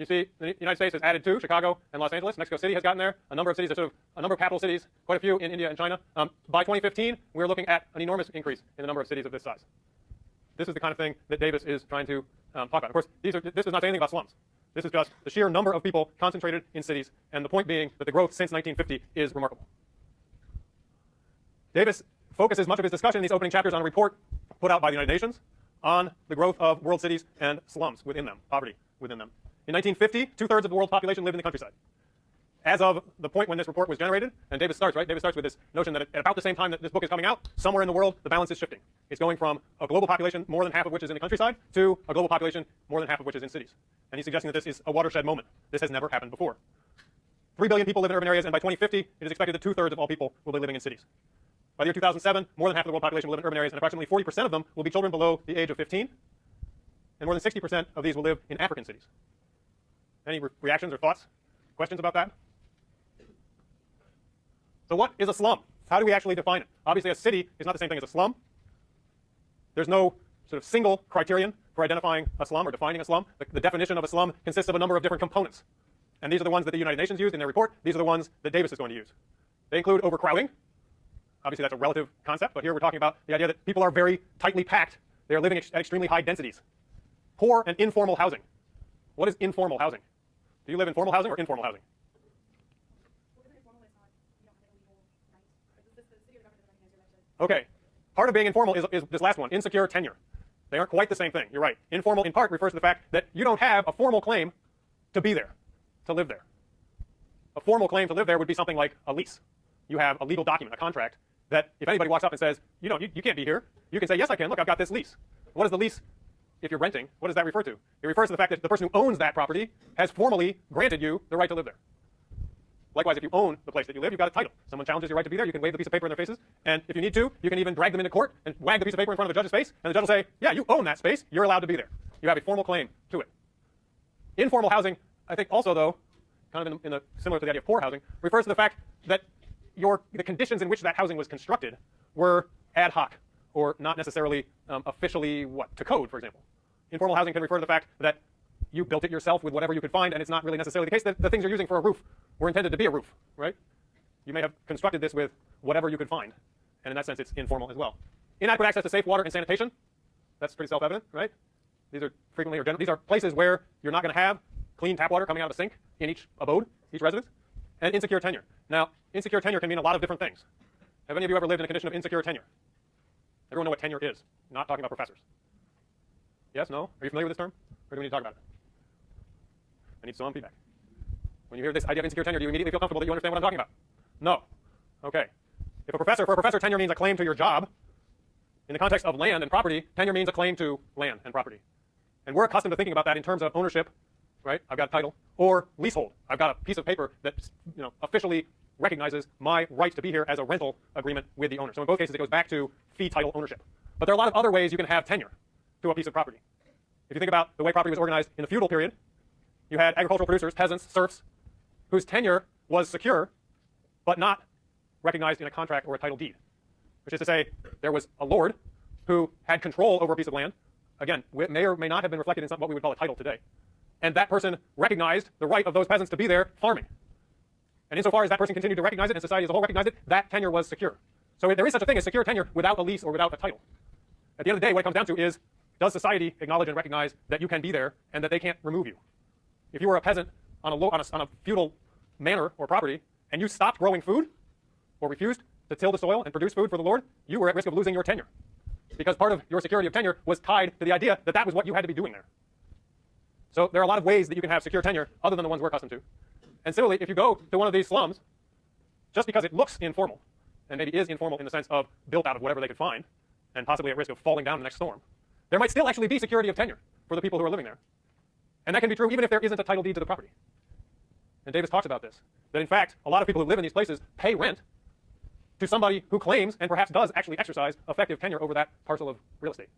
You see, the United States has added 2, Chicago and Los Angeles. Mexico City has gotten there. A number of cities, a number of capital cities, quite a few in India and China. By 2015, we're looking at an enormous increase in the number of cities of this size. This is the kind of thing that Davis is trying to talk about. Of course, this does not say anything about slums. This is just the sheer number of people concentrated in cities, and the point being that the growth since 1950 is remarkable. Davis focuses much of his discussion in these opening chapters on a report put out by the United Nations on the growth of world cities and slums within them, poverty within them. In 1950, 2/3 of the world's population lived in the countryside. As of the point when this report was generated, and Davis starts with this notion that at about the same time that this book is coming out, somewhere in the world, the balance is shifting. It's going from a global population, more than half of which is in the countryside, to a global population, more than half of which is in cities. And he's suggesting that this is a watershed moment. This has never happened before. 3 billion people live in urban areas, and by 2050, it is expected that 2/3 of all people will be living in cities. By the year 2007, more than half of the world population will live in urban areas, and approximately 40% of them will be children below the age of 15, and more than 60% of these will live in African cities. Any reactions or thoughts, questions about that? So what is a slum? How do we actually define it? Obviously, a city is not the same thing as a slum. There's no sort of single criterion for identifying a slum or defining a slum. The definition of a slum consists of a number of different components. And these are the ones that the United Nations used in their report. These are the ones that Davis is going to use. They include overcrowding. Obviously, that's a relative concept, but here we're talking about the idea that people are very tightly packed. They are living at extremely high densities. Poor and informal housing. What is informal housing? Do you live in formal housing or informal housing? Okay. Part of being informal is this last one, insecure tenure. They aren't quite the same thing. You're right. Informal, in part, refers to the fact that you don't have a formal claim to be there, to live there. A formal claim to live there would be something like a lease. You have a legal document, a contract, that if anybody walks up and says, you can't be here, you can say, yes, I can. Look, I've got this lease. What is the lease? If you're renting, what does that refer to? It refers to the fact that the person who owns that property has formally granted you the right to live there. Likewise, if you own the place that you live, you've got a title. Someone challenges your right to be there, you can wave the piece of paper in their faces, and if you need to, you can even drag them into court and wag the piece of paper in front of a judge's face, and the judge will say, yeah, you own that space, you're allowed to be there. You have a formal claim to it. Informal housing, I think also, though, kind of similar to the idea of poor housing, refers to the fact that the conditions in which that housing was constructed were ad hoc, or not necessarily officially to code, for example. Informal housing can refer to the fact that you built it yourself with whatever you could find, and it's not really necessarily the case that the things you're using for a roof were intended to be a roof, right? You may have constructed this with whatever you could find, and in that sense, it's informal as well. Inadequate access to safe water and sanitation, that's pretty self-evident, right? These are frequently these are places where you're not going to have clean tap water coming out of a sink in each abode, each residence. And insecure tenure. Now, insecure tenure can mean a lot of different things. Have any of you ever lived in a condition of insecure tenure? Everyone know what tenure is? I'm not talking about professors. Yes, no? Are you familiar with this term? Or do we need to talk about it? I need some feedback. When you hear this idea of insecure tenure, do you immediately feel comfortable that you understand what I'm talking about? No. Okay. For a professor, tenure means a claim to your job. In the context of land and property, tenure means a claim to land and property. And we're accustomed to thinking about that in terms of ownership, right? I've got a title. Or leasehold. I've got a piece of paper that officially recognizes my right to be here as a rental agreement with the owner. So in both cases, it goes back to fee title ownership. But there are a lot of other ways you can have tenure to a piece of property. If you think about the way property was organized in the feudal period, you had agricultural producers, peasants, serfs, whose tenure was secure, but not recognized in a contract or a title deed. Which is to say, there was a lord who had control over a piece of land. Again, it may or may not have been reflected in what we would call a title today. And that person recognized the right of those peasants to be there farming. And insofar as that person continued to recognize it and society as a whole recognized it, that tenure was secure. So there is such a thing as secure tenure without a lease or without a title. At the end of the day, what it comes down to is, does society acknowledge and recognize that you can be there and that they can't remove you? If you were a peasant on a feudal manor or property and you stopped growing food or refused to till the soil and produce food for the Lord, you were at risk of losing your tenure. Because part of your security of tenure was tied to the idea that that was what you had to be doing there. So there are a lot of ways that you can have secure tenure other than the ones we're accustomed to. And similarly, if you go to one of these slums, just because it looks informal, and maybe is informal in the sense of built out of whatever they could find, and possibly at risk of falling down in the next storm, there might still actually be security of tenure for the people who are living there. And that can be true even if there isn't a title deed to the property. And Davis talks about this, that in fact, a lot of people who live in these places pay rent to somebody who claims and perhaps does actually exercise effective tenure over that parcel of real estate,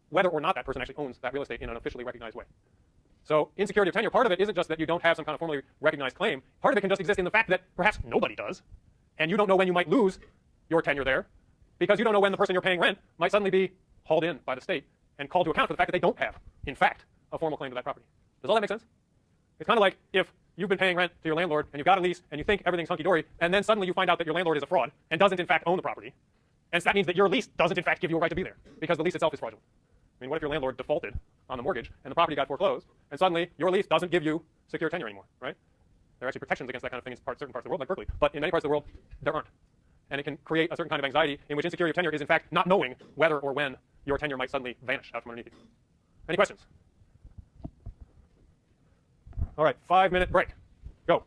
whether or not that person actually owns that real estate in an officially recognized way. So insecurity of tenure, part of it isn't just that you don't have some kind of formally recognized claim. Part of it can just exist in the fact that perhaps nobody does, and you don't know when you might lose your tenure there, because you don't know when the person you're paying rent might suddenly be hauled in by the state and called to account for the fact that they don't have, in fact, a formal claim to that property. Does all that make sense? It's kind of like if you've been paying rent to your landlord and you've got a lease and you think everything's hunky-dory, and then suddenly you find out that your landlord is a fraud and doesn't in fact own the property. And so that means that your lease doesn't in fact give you a right to be there because the lease itself is fraudulent. I mean, what if your landlord defaulted on the mortgage and the property got foreclosed, and suddenly your lease doesn't give you secure tenure anymore, right? There are actually protections against that kind of thing in certain parts of the world, like Berkeley, but in many parts of the world, there aren't. And it can create a certain kind of anxiety in which insecurity of tenure is in fact not knowing whether or when your tenure might suddenly vanish out from underneath you. Any questions? All right, 5-minute break. Go.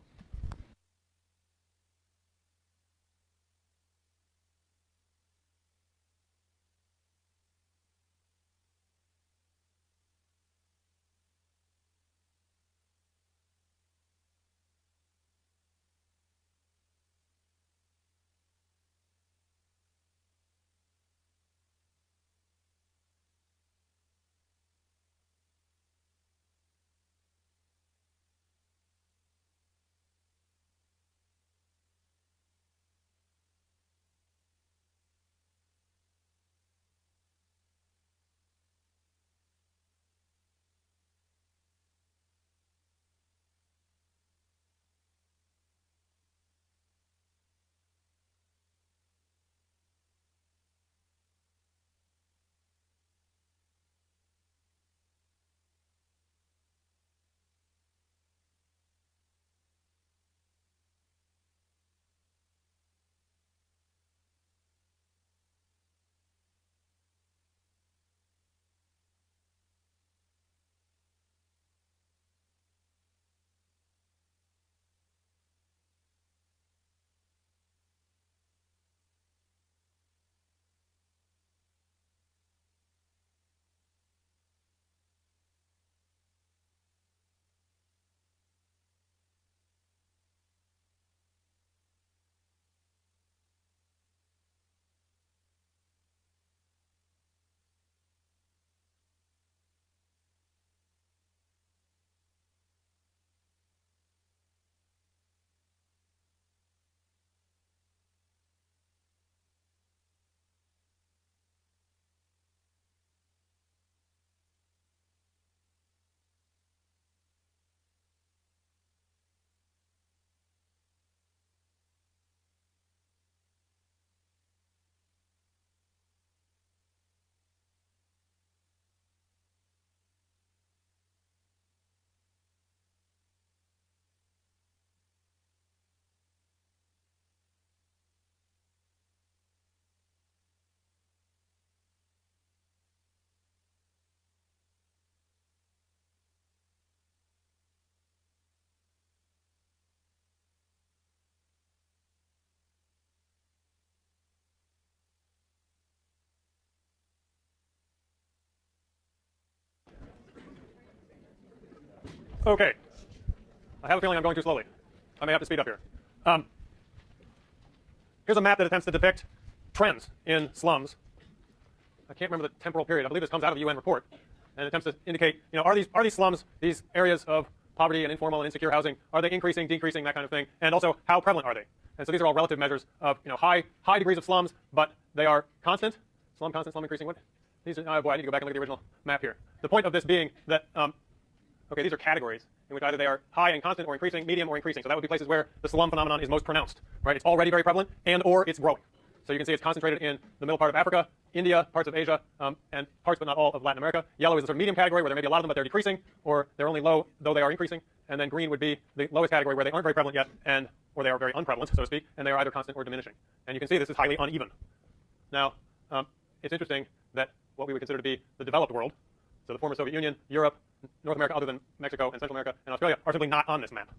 Okay. I have a feeling I'm going too slowly. I may have to speed up here. Here's a map that attempts to depict trends in slums. I can't remember the temporal period. I believe this comes out of a UN report, and attempts to indicate, are these slums, these areas of poverty and informal and insecure housing, are they increasing, decreasing, that kind of thing, and also how prevalent are they? And so these are all relative measures of high degrees of slums, but they are constant, slum increasing. What? These are, oh boy, I need to go back and look at the original map here. The point of this being that okay, these are categories in which either they are high and constant or increasing, medium or increasing. So that would be places where the slum phenomenon is most pronounced, right? It's already very prevalent and or it's growing. So you can see it's concentrated in the middle part of Africa, India, parts of Asia, and parts but not all of Latin America. Yellow is the sort of medium category where there may be a lot of them, but they're decreasing, or they're only low, though they are increasing. And then green would be the lowest category where they aren't very prevalent yet, or they are very unprevalent, so to speak, and they are either constant or diminishing. And you can see this is highly uneven. Now, it's interesting that what we would consider to be the developed world, so the former Soviet Union, Europe, North America, other than Mexico and Central America and Australia, are simply not on this map,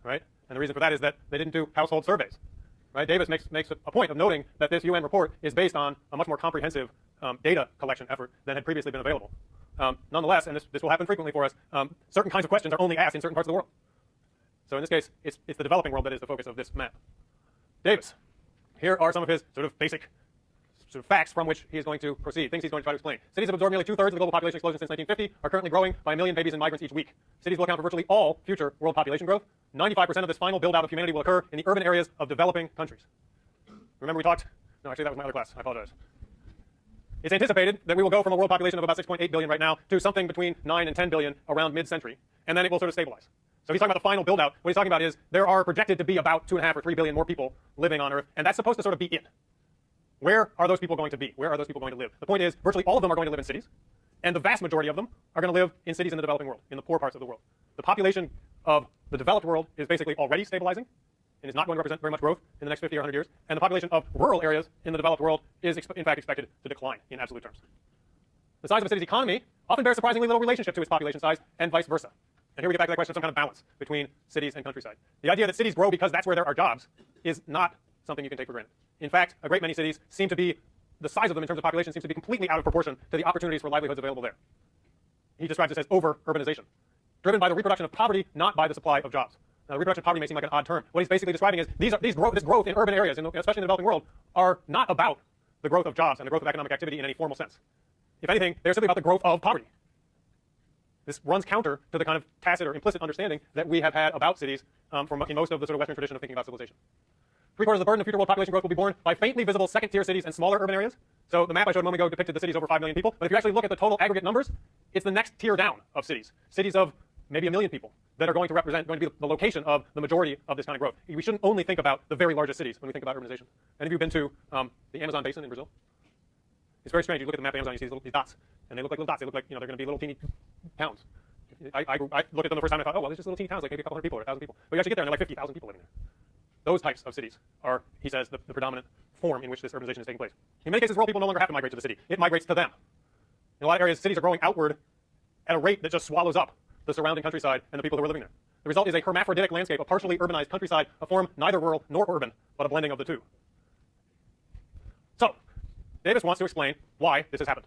right? And the reason for that is that they didn't do household surveys, right? Davis makes a point of noting that this UN report is based on a much more comprehensive data collection effort than had previously been available. Nonetheless, and this will happen frequently for us, certain kinds of questions are only asked in certain parts of the world. So in this case, it's the developing world that is the focus of this map. Davis, here are some of his sort of basic facts from which he is going to proceed, things he's going to try to explain. Cities have absorbed nearly 2/3 of the global population explosion since 1950, are currently growing by 1 million babies and migrants each week. Cities will account for virtually all future world population growth. 95% of this final build-out of humanity will occur in the urban areas of developing countries. Remember we talked? No, actually that was my other class. I apologize. It's anticipated that we will go from a world population of about 6.8 billion right now to something between 9 and 10 billion around mid-century, and then it will sort of stabilize. So he's talking about the final build-out. What he's talking about is there are projected to be about 2.5 or 3 billion more people living on Earth, and that's supposed to sort of be it. Where are those people going to be? Where are those people going to live? The point is, virtually all of them are going to live in cities, and the vast majority of them are going to live in cities in the developing world, in the poor parts of the world. The population of the developed world is basically already stabilizing and is not going to represent very much growth in the next 50 or 100 years, and the population of rural areas in the developed world is in fact expected to decline in absolute terms. The size of a city's economy often bears surprisingly little relationship to its population size, and vice versa. And here we get back to that question of some kind of balance between cities and countryside. The idea that cities grow because that's where there are jobs is not something you can take for granted. In fact, a great many cities seem to be, the size of them in terms of population seems to be completely out of proportion to the opportunities for livelihoods available there. He describes this as over-urbanization, driven by the reproduction of poverty, not by the supply of jobs. Now, the reproduction of poverty may seem like an odd term. What he's basically describing is this growth in urban areas, especially in the developing world, are not about the growth of jobs and the growth of economic activity in any formal sense. If anything, they're simply about the growth of poverty. This runs counter to the kind of tacit or implicit understanding that we have had about cities in most of the sort of Western tradition of thinking about civilization. 3/4 of the burden of future world population growth will be borne by faintly visible second-tier cities and smaller urban areas. So the map I showed a moment ago depicted the cities over 5 million people, but if you actually look at the total aggregate numbers, it's the next tier down of cities. Cities of maybe 1 million people that are going to be the location of the majority of this kind of growth. We shouldn't only think about the very largest cities when we think about urbanization. Any of you been to the Amazon basin in Brazil? It's very strange. You look at the map of Amazon, you see these dots, and they look like little dots. They look like, they're going to be little teeny towns. I looked at them the first time and I thought, oh, well, they're just little teeny towns, like maybe a couple hundred people or 1,000 people. But you actually get there and they're like 50,000 people living there. Those types of cities are, he says, the predominant form in which this urbanization is taking place. In many cases, rural people no longer have to migrate to the city. It migrates to them. In a lot of areas, cities are growing outward at a rate that just swallows up the surrounding countryside and the people who are living there. The result is a hermaphroditic landscape, a partially urbanized countryside, a form neither rural nor urban, but a blending of the two. So, Davis wants to explain why this has happened.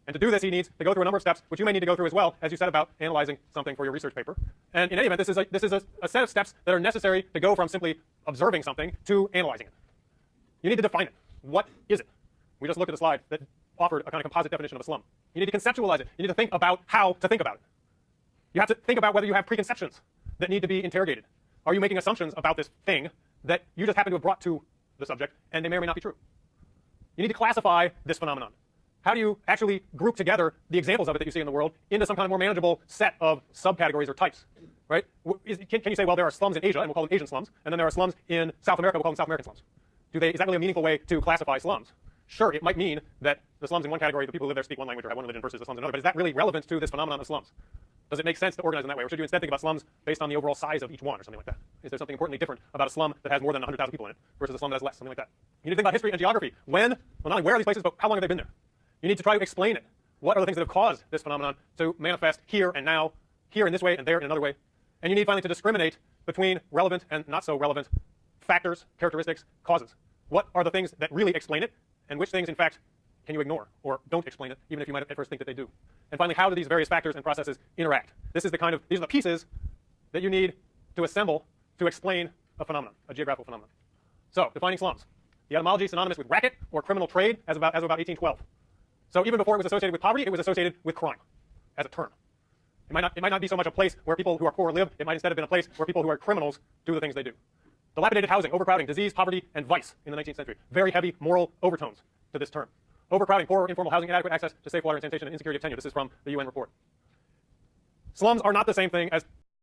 And to do this, he needs to go through a number of steps, which you may need to go through as well as you set about analyzing something for your research paper. And in any event, this is a set of steps that are necessary to go from simply observing something to analyzing it. You need to define it. What is it? We just looked at a slide that offered a kind of composite definition of a slum. You need to conceptualize it. You need to think about how to think about it. You have to think about whether you have preconceptions that need to be interrogated. Are you making assumptions about this thing that you just happen to have brought to the subject, and they may or may not be true? You need to classify this phenomenon. How do you actually group together the examples of it that you see in the world into some kind of more manageable set of subcategories or types, right? Can you say, well, there are slums in Asia, and we'll call them Asian slums, and then there are slums in South America, we'll call them South American slums? Is that really a meaningful way to classify slums? Sure, it might mean that the slums in one category, the people who live there speak one language or have one religion versus the slums in another, but is that really relevant to this phenomenon of slums? Does it make sense to organize in that way, or should you instead think about slums based on the overall size of each one or something like that? Is there something importantly different about a slum that has more than 100,000 people in it versus a slum that has less, something like that? You need to think about history and geography. Well, not only where are these places, but how long have they been there? You need to try to explain it. What are the things that have caused this phenomenon to manifest here and now, here in this way and there in another way? And you need finally to discriminate between relevant and not so relevant factors, characteristics, causes. What are the things that really explain it, and which things, in fact, can you ignore or don't explain it, even if you might at first think that they do? And finally, how do these various factors and processes interact? These are the pieces that you need to assemble to explain a phenomenon, a geographical phenomenon. So, defining slums. The etymology is synonymous with racket or criminal trade as of about 1812. So even before it was associated with poverty, it was associated with crime as a term. It might not be so much a place where people who are poor live. It might instead have been a place where people who are criminals do the things they do. Dilapidated housing, overcrowding, disease, poverty, and vice in the 19th century. Very heavy moral overtones to this term. Overcrowding, poor or informal housing, inadequate access to safe water and sanitation, and insecurity of tenure. This is from the UN report. Slums are not the same thing as